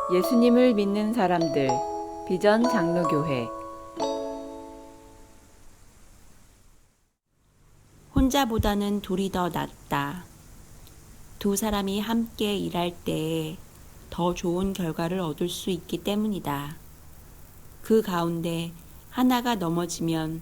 예수님을 믿는 사람들 비전 장로교회. 혼자보다는 둘이 더 낫다. 두 사람이 함께 일할 때에 더 좋은 결과를 얻을 수 있기 때문이다. 그 가운데 하나가 넘어지면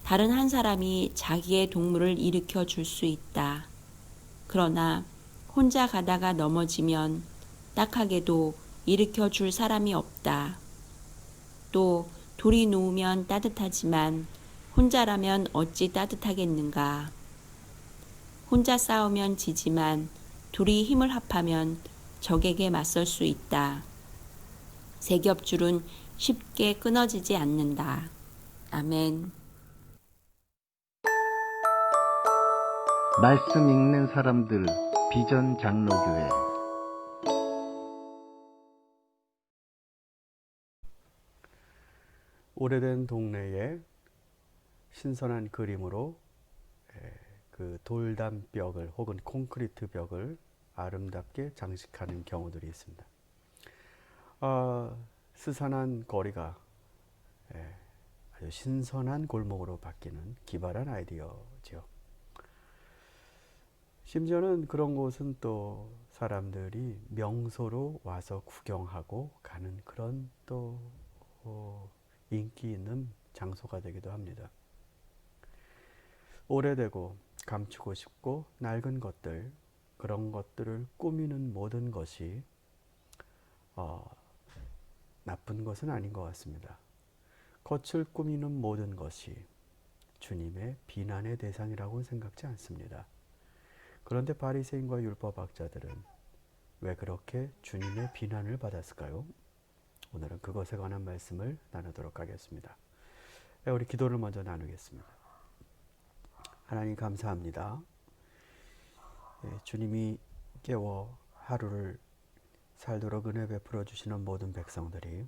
다른 한 사람이 자기의 동물을 일으켜 줄 수 있다. 그러나 혼자 가다가 넘어지면 딱하게도 일으켜 줄 사람이 없다. 또 둘이 누우면 따뜻하지만 혼자라면 어찌 따뜻하겠는가. 혼자 싸우면 지지만 둘이 힘을 합하면 적에게 맞설 수 있다. 세 겹줄은 쉽게 끊어지지 않는다. 아멘. 말씀 읽는 사람들 비전 장로교회. 오래된 동네에 신선한 그림으로 그 돌담벽을 혹은 콘크리트 벽을 아름답게 장식하는 경우들이 있습니다. 스산한 거리가 아주 신선한 골목으로 바뀌는 기발한 아이디어죠. 심지어는 그런 곳은 또 사람들이 명소로 와서 구경하고 가는 그런 또 인기 있는 장소가 되기도 합니다. 오래되고 감추고 싶고 낡은 것들, 그런 것들을 꾸미는 모든 것이 나쁜 것은 아닌 것 같습니다. 겉을 꾸미는 모든 것이 주님의 비난의 대상이라고는 생각지 않습니다. 그런데 바리새인과 율법학자들은 왜 그렇게 주님의 비난을 받았을까요? 오늘은 그것에 관한 말씀을 나누도록 하겠습니다. 우리 기도를 먼저 나누겠습니다. 하나님 감사합니다. 주님이 깨워 하루를 살도록 은혜 베풀어 주시는 모든 백성들이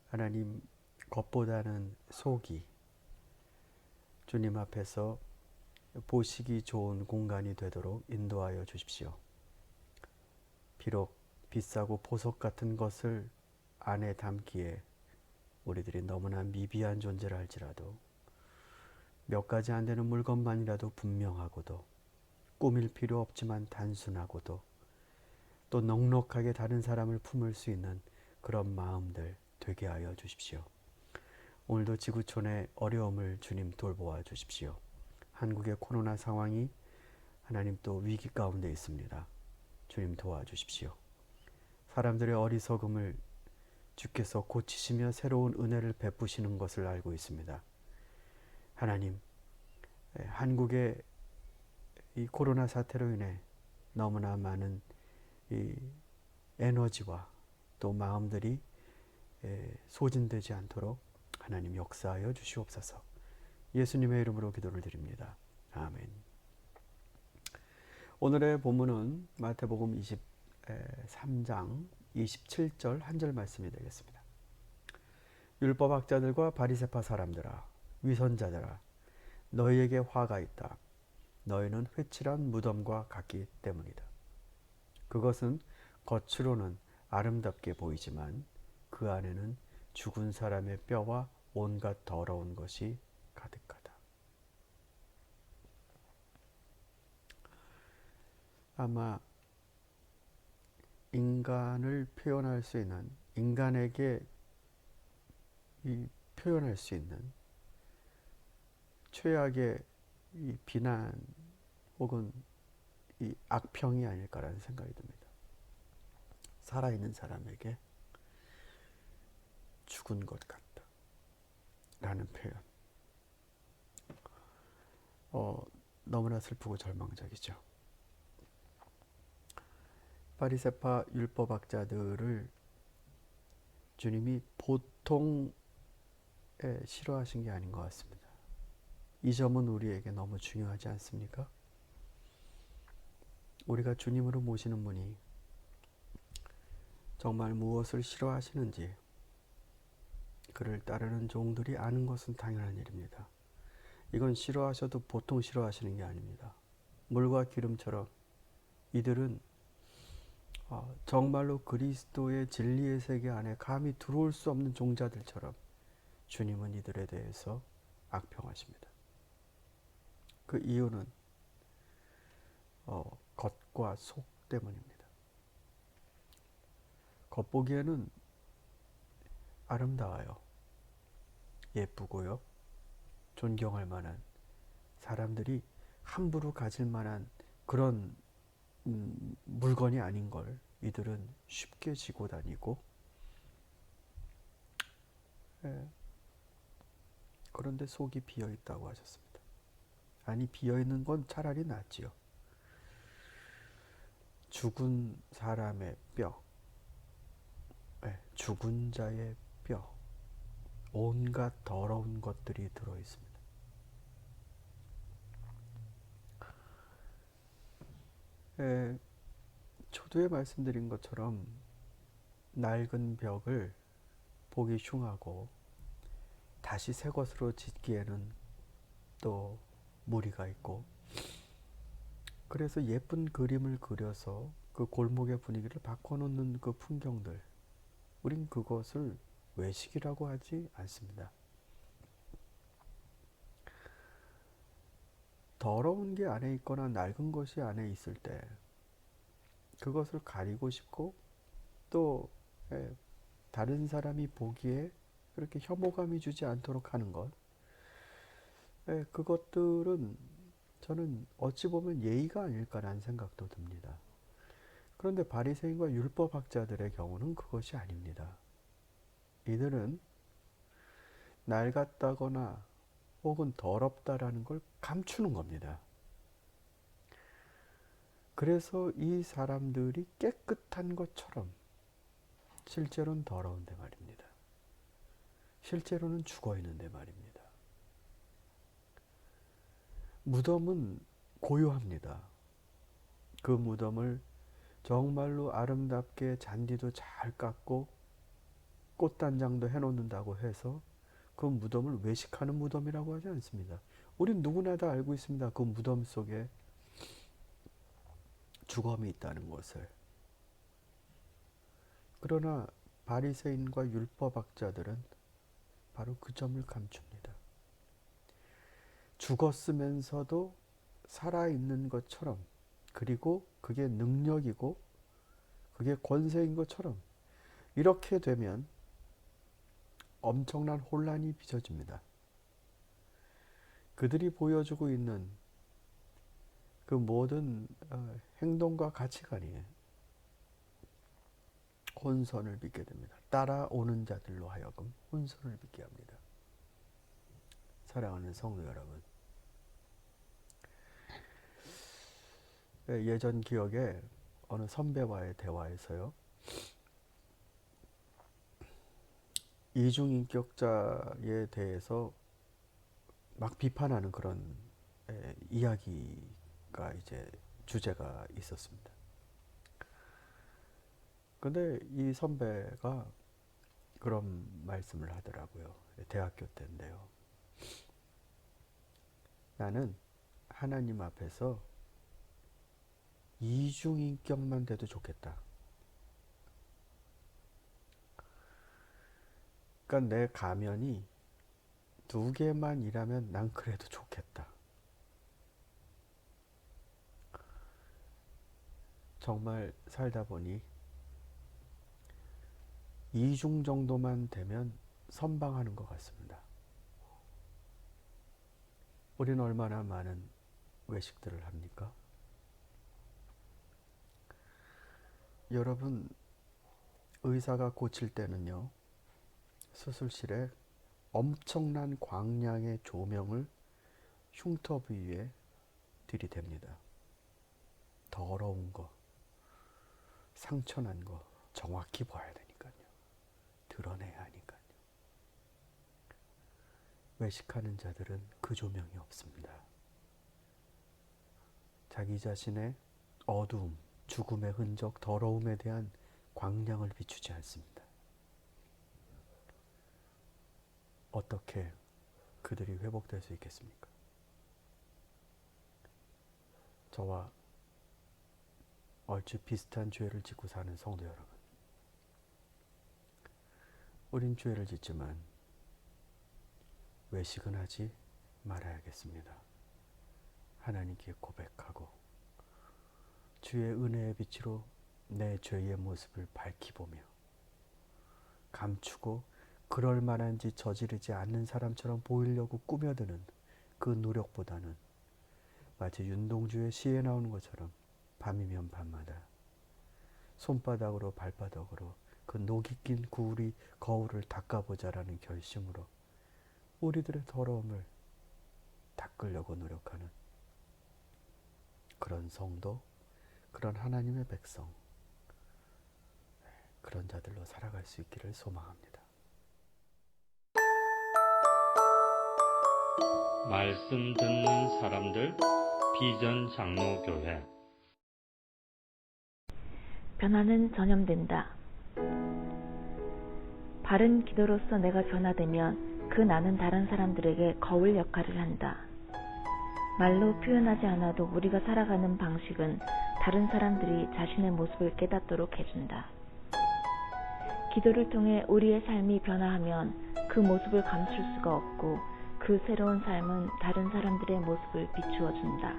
하나님 겉보다는 속이 주님 앞에서 보시기 좋은 공간이 되도록 인도하여 주십시오. 비록 비싸고 보석 같은 것을 안에 담기에 우리들이 너무나 미비한 존재라 할지라도 몇 가지 안 되는 물건만이라도 분명하고도 꾸밀 필요 없지만 단순하고도 또 넉넉하게 다른 사람을 품을 수 있는 그런 마음들 되게 하여 주십시오. 오늘도 지구촌의 어려움을 주님 돌보아 주십시오. 한국의 코로나 상황이 하나님 또 위기 가운데 있습니다. 주님 도와주십시오. 사람들의 어리석음을 주께서 고치시며 새로운 은혜를 베푸시는 것을 알고 있습니다. 하나님, 한국의 이 코로나 사태로 인해 너무나 많은 이 에너지와 또 마음들이 소진되지 않도록 하나님 역사하여 주시옵소서. 예수님의 이름으로 기도를 드립니다. 아멘. 오늘의 본문은 마태복음 23장 27절 한 절 말씀이 되겠습니다. 율법학자들과 바리새파 사람들아, 위선자들아, 너희에게 화가 있다. 너희는 회칠한 무덤과 같기 때문이다. 그것은 겉으로는 아름답게 보이지만 그 안에는 죽은 사람의 뼈와 온갖 더러운 것이 가득하다. 아마 인간을 표현할 수 있는, 인간에게 표현할 수 있는 최악의 이 비난 혹은 이 악평이 아닐까라는 생각이 듭니다. 살아있는 사람에게 죽은 것 같다 라는 표현. 너무나 슬프고 절망적이죠. 바리새파 율법학자들을 주님이 보통 싫어하신 게 아닌 것 같습니다. 이 점은 우리에게 너무 중요하지 않습니까? 우리가 주님으로 모시는 분이 정말 무엇을 싫어하시는지 그를 따르는 종들이 아는 것은 당연한 일입니다. 이건 싫어하셔도 보통 싫어하시는 게 아닙니다. 물과 기름처럼 이들은 정말로 그리스도의 진리의 세계 안에 감히 들어올 수 없는 종자들처럼 주님은 이들에 대해서 악평하십니다. 그 이유는 겉과 속 때문입니다. 겉보기에는 아름다워요. 예쁘고요. 존경할 만한, 사람들이 함부로 가질 만한 그런 물건이 아닌 걸 이들은 쉽게 지고 다니고, 예, 그런데 속이 비어 있다고 하셨습니다. 아니, 비어 있는 건 차라리 낫지요. 죽은 사람의 뼈, 예, 죽은 자의 뼈, 온갖 더러운 것들이 들어 있습니다. 예, 초두에 말씀드린 것처럼 낡은 벽을 보기 흉하고 다시 새 것으로 짓기에는 또 무리가 있고, 그래서 예쁜 그림을 그려서 그 골목의 분위기를 바꿔놓는 그 풍경들, 우린 그것을 외식이라고 하지 않습니다. 더러운 게 안에 있거나 낡은 것이 안에 있을 때 그것을 가리고 싶고, 또 다른 사람이 보기에 그렇게 혐오감이 주지 않도록 하는 것, 그것들은 저는 어찌 보면 예의가 아닐까라는 생각도 듭니다. 그런데 바리새인과 율법학자들의 경우는 그것이 아닙니다. 이들은 낡았다거나 혹은 더럽다라는 걸 감추는 겁니다. 그래서 이 사람들이 깨끗한 것처럼 실제로는 더러운데 말입니다. 실제로는 죽어 있는데 말입니다. 무덤은 고요합니다. 그 무덤을 정말로 아름답게 잔디도 잘 깎고 꽃단장도 해놓는다고 해서 그 무덤을 외식하는 무덤이라고 하지 않습니다. 우린 누구나 다 알고 있습니다. 그 무덤 속에 죽음이 있다는 것을. 그러나 바리새인과 율법학자들은 바로 그 점을 감춥니다. 죽었으면서도 살아있는 것처럼, 그리고 그게 능력이고 그게 권세인 것처럼, 이렇게 되면 엄청난 혼란이 빚어집니다. 그들이 보여주고 있는 그 모든 행동과 가치관이 혼선을 빚게 됩니다. 따라오는 자들로 하여금 혼선을 빚게 합니다. 사랑하는 성도 여러분, 예전 기억에 어느 선배와의 대화에서요, 이중인격자에 대해서 막 비판하는 그런 이야기가 이제 주제가 있었습니다. 근데 이 선배가 그런 말씀을 하더라고요. 대학교 때인데요. 나는 하나님 앞에서 이중인격만 돼도 좋겠다. 그러니까 내 가면이 2개만 일하면 난 그래도 좋겠다. 정말 살다 보니 2중 정도만 되면 선방하는 것 같습니다. 우리는 얼마나 많은 외식들을 합니까? 여러분, 의사가 고칠 때는요, 수술실에 엄청난 광량의 조명을 흉터 부위에 들이댑니다. 더러운 거, 상처난 거 정확히 봐야 되니까요. 드러내야 하니까요. 외식하는 자들은 그 조명이 없습니다. 자기 자신의 어두움, 죽음의 흔적, 더러움에 대한 광량을 비추지 않습니다. 어떻게 그들이 회복될 수 있겠습니까? 저와 얼추 비슷한 죄를 짓고 사는 성도 여러분, 우린 죄를 짓지만 외식은 하지 말아야겠습니다. 하나님께 고백하고 주의 은혜의 빛으로 내 죄의 모습을 밝히 보며 감추고 그럴 만한 짓 저지르지 않는 사람처럼 보이려고 꾸며드는 그 노력보다는 마치 윤동주의 시에 나오는 것처럼 밤이면 밤마다 손바닥으로 발바닥으로 그 녹이 낀 거울을 닦아보자라는 결심으로 우리들의 더러움을 닦으려고 노력하는 그런 성도, 그런 하나님의 백성, 그런 자들로 살아갈 수 있기를 소망합니다. 말씀 듣는 사람들 비전 장로교회. 변화는 전염된다. 바른 기도로서 내가 변화되면 그 나는 다른 사람들에게 거울 역할을 한다. 말로 표현하지 않아도 우리가 살아가는 방식은 다른 사람들이 자신의 모습을 깨닫도록 해준다. 기도를 통해 우리의 삶이 변화하면 그 모습을 감출 수가 없고 그 새로운 삶은 다른 사람들의 모습을 비추어 준다.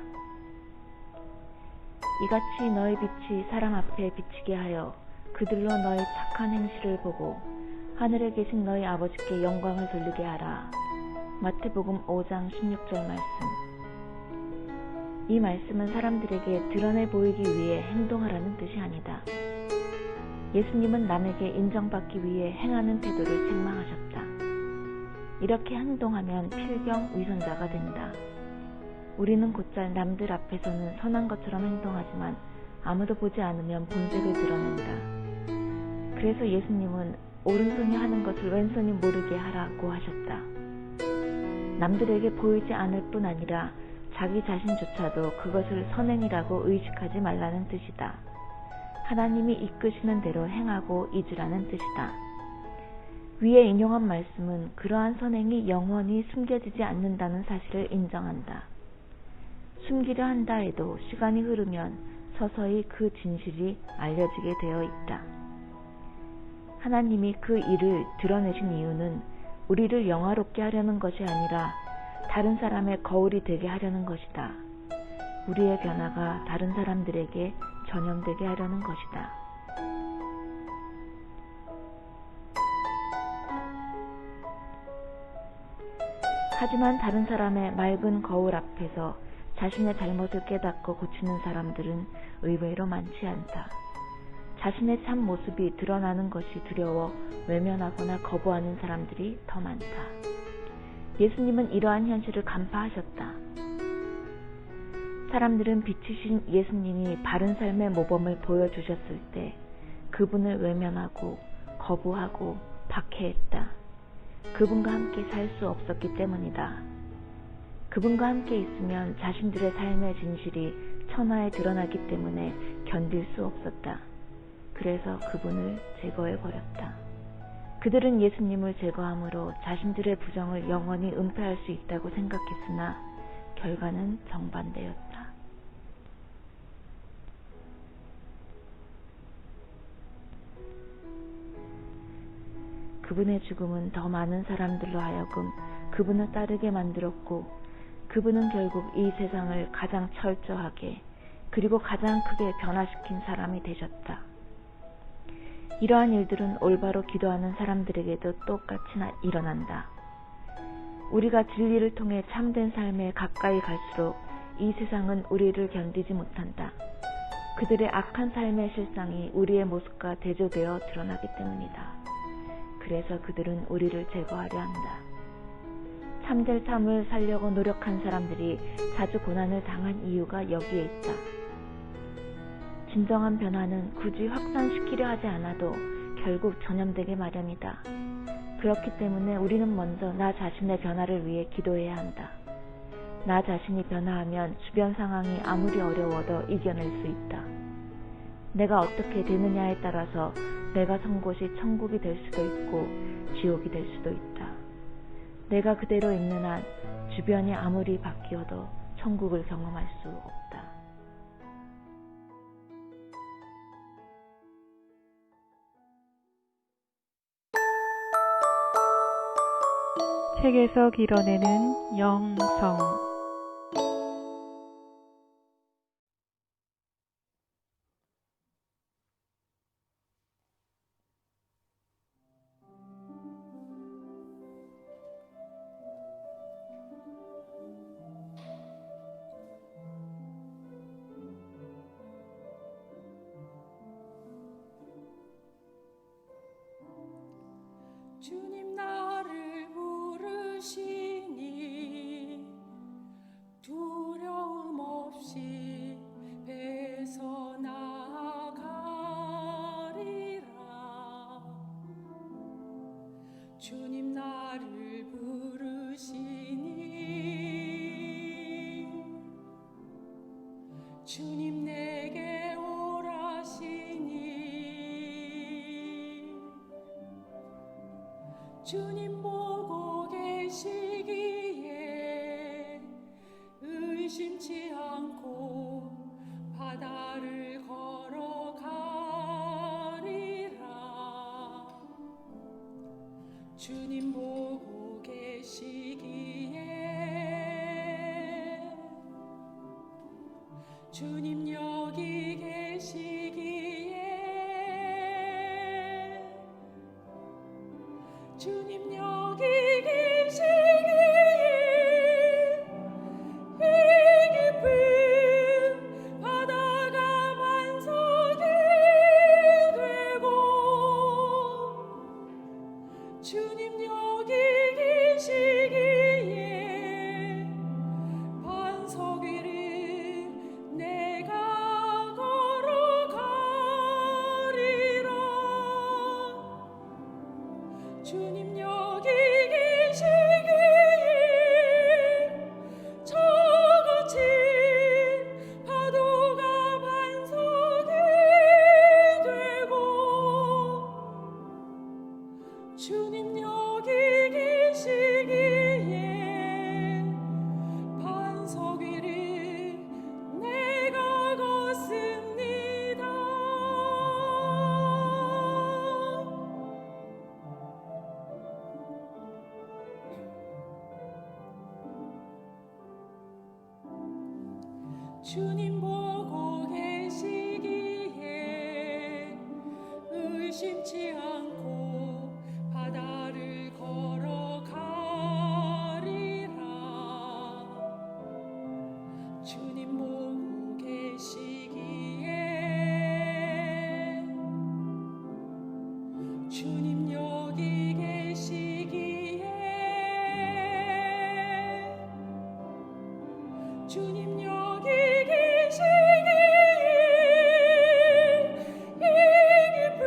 이같이 너희 빛이 사람 앞에 비치게 하여 그들로 너희 착한 행실을 보고 하늘에 계신 너희 아버지께 영광을 돌리게 하라. 마태복음 5장 16절 말씀. 이 말씀은 사람들에게 드러내 보이기 위해 행동하라는 뜻이 아니다. 예수님은 남에게 인정받기 위해 행하는 태도를 책망하셨다. 이렇게 행동하면 필경 위선자가 된다. 우리는 곧잘 남들 앞에서는 선한 것처럼 행동하지만 아무도 보지 않으면 본색을 드러낸다. 그래서 예수님은 오른손이 하는 것을 왼손이 모르게 하라고 하셨다. 남들에게 보이지 않을 뿐 아니라 자기 자신조차도 그것을 선행이라고 의식하지 말라는 뜻이다. 하나님이 이끄시는 대로 행하고 잊으라는 뜻이다. 위에 인용한 말씀은 그러한 선행이 영원히 숨겨지지 않는다는 사실을 인정한다. 숨기려 한다 해도 시간이 흐르면 서서히 그 진실이 알려지게 되어 있다. 하나님이 그 일을 드러내신 이유는 우리를 영화롭게 하려는 것이 아니라 다른 사람의 거울이 되게 하려는 것이다. 우리의 변화가 다른 사람들에게 전염되게 하려는 것이다. 하지만 다른 사람의 맑은 거울 앞에서 자신의 잘못을 깨닫고 고치는 사람들은 의외로 많지 않다. 자신의 참 모습이 드러나는 것이 두려워 외면하거나 거부하는 사람들이 더 많다. 예수님은 이러한 현실을 간파하셨다. 사람들은 빛이신 예수님이 바른 삶의 모범을 보여주셨을 때 그분을 외면하고 거부하고 박해했다. 그분과 함께 살 수 없었기 때문이다. 그분과 함께 있으면 자신들의 삶의 진실이 천하에 드러나기 때문에 견딜 수 없었다. 그래서 그분을 제거해버렸다. 그들은 예수님을 제거함으로 자신들의 부정을 영원히 은폐할 수 있다고 생각했으나 결과는 정반대였다. 그분의 죽음은 더 많은 사람들로 하여금 그분을 따르게 만들었고 그분은 결국 이 세상을 가장 철저하게 그리고 가장 크게 변화시킨 사람이 되셨다. 이러한 일들은 올바로 기도하는 사람들에게도 똑같이 일어난다. 우리가 진리를 통해 참된 삶에 가까이 갈수록 이 세상은 우리를 견디지 못한다. 그들의 악한 삶의 실상이 우리의 모습과 대조되어 드러나기 때문이다. 그래서 그들은 우리를 제거하려 한다. 참될 삶을 살려고 노력한 사람들이 자주 고난을 당한 이유가 여기에 있다. 진정한 변화는 굳이 확산시키려 하지 않아도 결국 전염되게 마련이다. 그렇기 때문에 우리는 먼저 나 자신의 변화를 위해 기도해야 한다. 나 자신이 변화하면 주변 상황이 아무리 어려워도 이겨낼 수 있다. 내가 어떻게 되느냐에 따라서 내가 선 곳이 천국이 될 수도 있고 지옥이 될 수도 있다. 내가 그대로 있는 한 주변이 아무리 바뀌어도 천국을 경험할 수 없다. 책에서 길어내는 영성. 주님 나를 부르시니 두려움 없이 배에서 나아가리라. 주님 나를 부르시니 주님 내게 오라시니 주님 보고 계시기에 의심치 않고 바다를 걸어가리라. 주님 보고 계시기에 주님 여기 계시기에 주님 여기 계시기에 이 깊은 바다가 반석이 되고 주님 여기 계시기에 반석 위를 내가 걸어가리라. 주님 여기 계시기에 저 거친 파도가 반석이 되고 주님 여기 계시기에 반석 위를 내가 걷습니다. 주님 보고 계시기에 의심치 않고 바다를 걸어가리라. 주님 보고 계시기에 주님 여기 계시기에 주님 여기 계시기에 이 깊은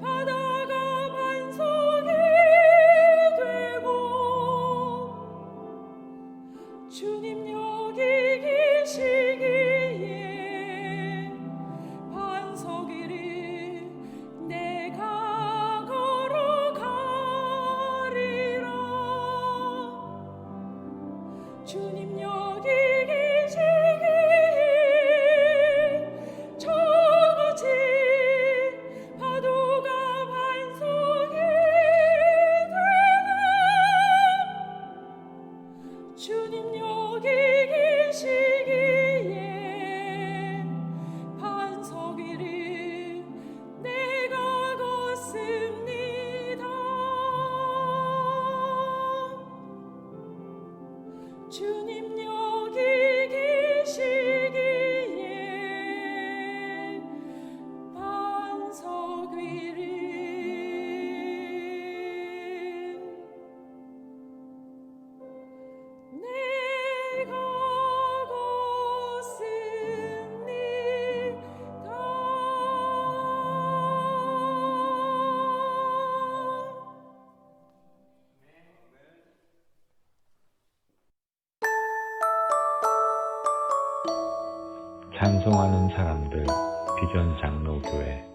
바다가 반석이 되고 주님 여기 계시기에 반석 위를 내가 걸어가리라. 주님 여기 계시기에 저 거친 파도가 반석이 되고 주님 여기 계시기에 반석 위를 내가 걷습니다. 주님 여기 계시기에 반석 위를 내가 걷습니다. 찬송하는 사람들 비전 장로교회